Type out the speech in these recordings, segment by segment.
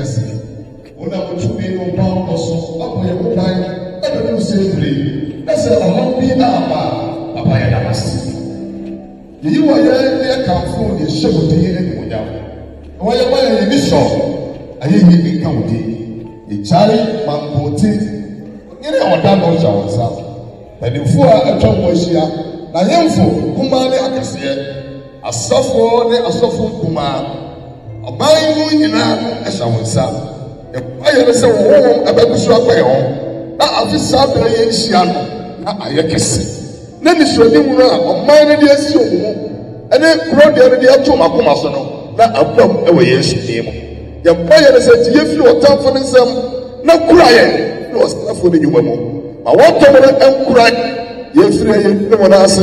ase. Ona otumi no pa oso aboye bodan ebedu sefre. Ese ohombi aba papa ya damasi. Yi wo ye kanfo ye shebodi ene monya. Wo ye ni so aye yi kan wodi. E chari mamboti. Nyere oda no jawansa. Benifo a atwa mo ahia na yemfo kuma ne akase. Asafo ne asafo kuma. Oban mu nyina ehya wonsa. Aye be se wo abagusu akwaye ho. Na afisa bere ye nhia no na ayekese. Na ni so ni mu a oman ne de asi omu. Ene kro de de ato makoma so no na abam ewe Yesu nimo. Ye baye ne se ti ye fi otamfo ne nsam na kuraye no asafo ne nyuma mu. Ma woto mo enkura ye fire ye ne mo na ase.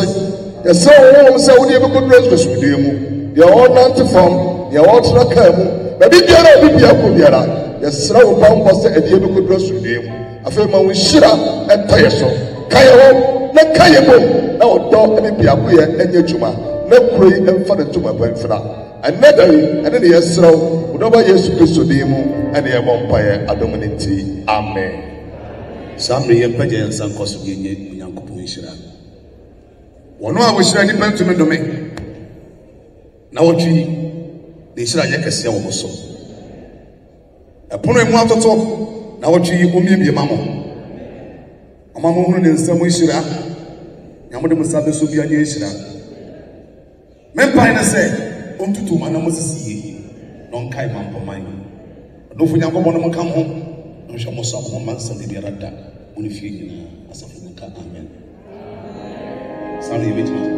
Ye se wo se wo de be ko dress besu de mu. Ye o nante fam, ye o tra ka mu. Ba bi biara obi bia ko biara. Ye sra wo pampo se e de be ko dress de mu. Afa ma wo hira entaye so. Kaye wo na kaye bom na odo e bia ko ye enya dwuma. Na kuroi emfa de dwuma ban fra. Anadari ene ne ye sra wo do ba Yesu Kristo de mu ene ye bompaye adom ne ti. Amen. Samre ye pagye nsan koso genye Nyankopon hira. Wono a wo hira ni pantumi dome. Na wotwi de hira ye kese wo so. Epono emu atoto na wotwi omiebie mamo. Amamo hunu ne nsam hira. Nyamode musabe so bia nye hira. Mempai na se ontutu mana mosisi no nkai mampoman. No fu Nyankopon no kam ho. Nhwe mo so mo mansa de biara da. Oni fie nyina asafu nka amen. Sanu ye betima.